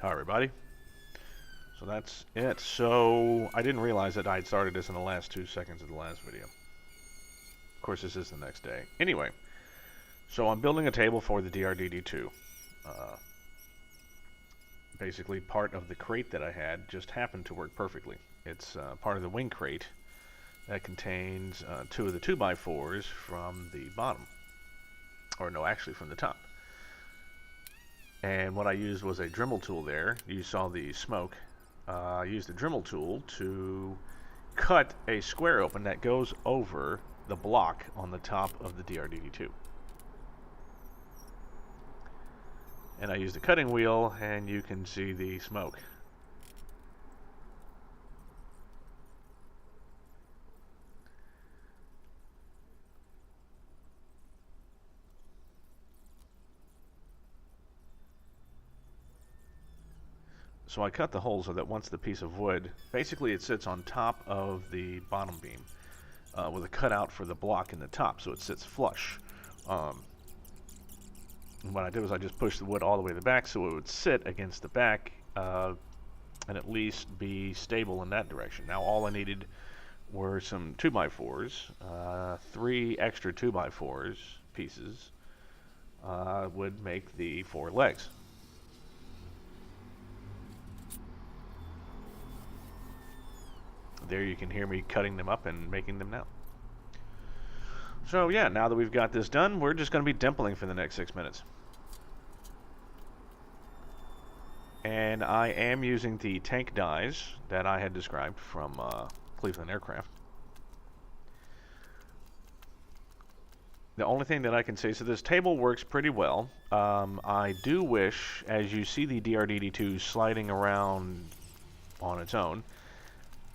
Hi, everybody. So that's it. So I didn't realize that I had started this in the last 2 seconds of the last video. Of course, this is the next day. Anyway, so I'm building a table for the DRDD2. Uh, Basically, part of the crate that I had just happened to work perfectly. It's part of the wing crate that contains two of the 2x4s from the bottom. Or no, actually from the top. And what I used was a Dremel tool there. You saw the smoke. I used the Dremel tool to cut a square open that goes over the block on the top of the DRDD2. And I used the cutting wheel, and you can see the smoke. So I cut the hole so that once the piece of wood, basically it sits on top of the bottom beam with a cutout for the block in the top, so it sits flush. And what I did was I just pushed the wood all the way to the back so it would sit against the back and at least be stable in that direction. Now all I needed were some 2x4s, 3 extra 2x4s pieces would make the 4 legs. There you can hear me cutting them up and making them now. So yeah, now that we've got this done, we're just going to be dimpling for the next 6 minutes. And I am using the tank dies that I had described from Cleveland Aircraft. The only thing that I can say, so this table works pretty well. I do wish, as you see the DRDD2 sliding around on its own,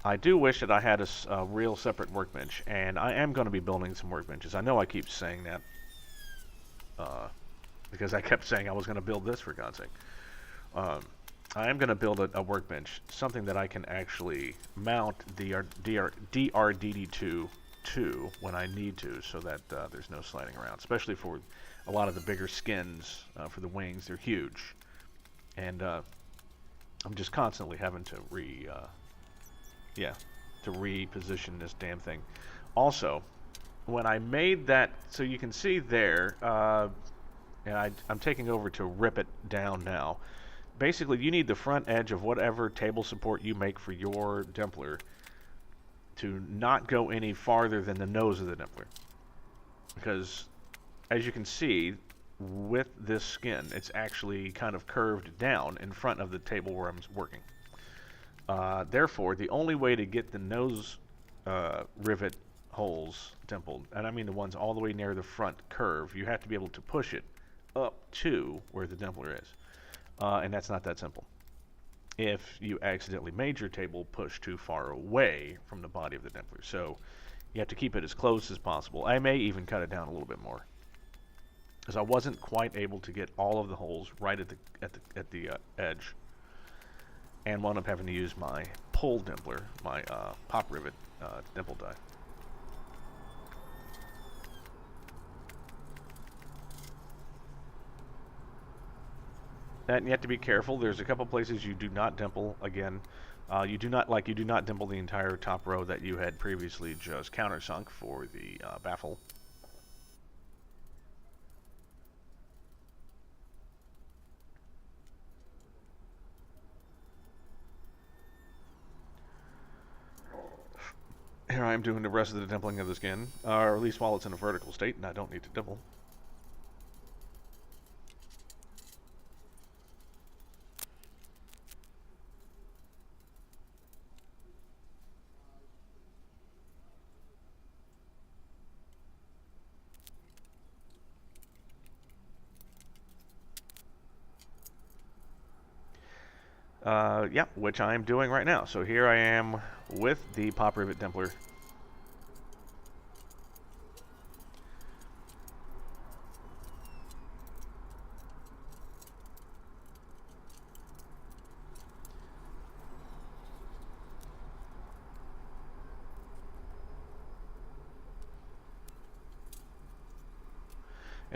I do wish that I had a real separate workbench, and I am going to be building some workbenches. I know I keep saying that because I kept saying I was going to build this, for God's sake. I am going to build a workbench, something that I can actually mount the DRDD2 to when I need to, so that there's no sliding around, especially for a lot of the bigger skins for the wings. They're huge, and I'm just constantly having to reposition this damn thing. Also, when I made that, so you can see there, and I'm taking over to rip it down now. Basically, you need the front edge of whatever table support you make for your dimpler to not go any farther than the nose of the dimpler. Because, as you can see, with this skin, it's actually kind of curved down in front of the table where I'm working. Therefore, the only way to get the nose rivet holes dimpled, and I mean the ones all the way near the front curve, you have to be able to push it up to where the dimpler is. And that's not that simple. If you accidentally made your table push too far away from the body of the dimpler. So you have to keep it as close as possible. I may even cut it down a little bit more, because I wasn't quite able to get all of the holes right at the edge, and wound up having to use my pull dimpler, my pop rivet dimple die. And you have to be careful. There's a couple places you do not dimple. Again, you do not dimple the entire top row that you had previously just countersunk for the baffle. Here I am doing the rest of the dimpling of the skin, or at least while it's in a vertical state, and I don't need to dimple. Yeah, which I am doing right now. So here I am with the pop rivet dimpler.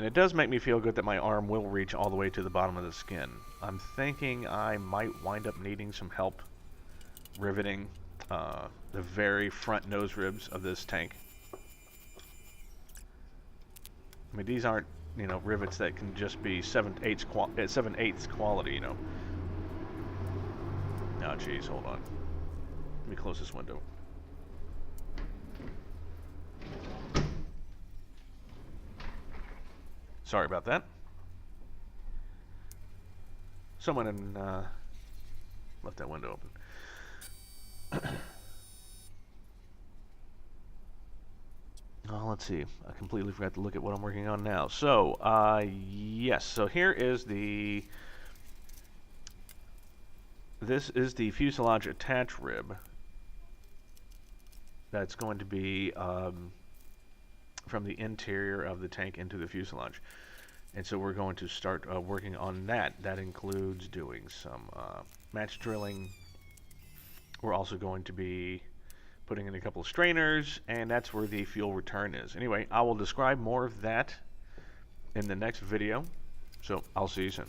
And it does make me feel good that my arm will reach all the way to the bottom of the skin. I'm thinking I might wind up needing some help riveting the very front nose ribs of this tank. I mean, these aren't, you know, rivets that can just be 7/8 quality, you know. Oh, geez, hold on. Let me close this window. Sorry about that. Someone left that window open. Oh, let's see. I completely forgot to look at what I'm working on now. So, yes. So here is the... This is the fuselage attach rib. That's going to be from the interior of the tank into the fuselage. And so we're going to start working on that. That includes doing some match drilling. We're also going to be putting in a couple of strainers, and that's where the fuel return is. Anyway, I will describe more of that in the next video, so I'll see you soon.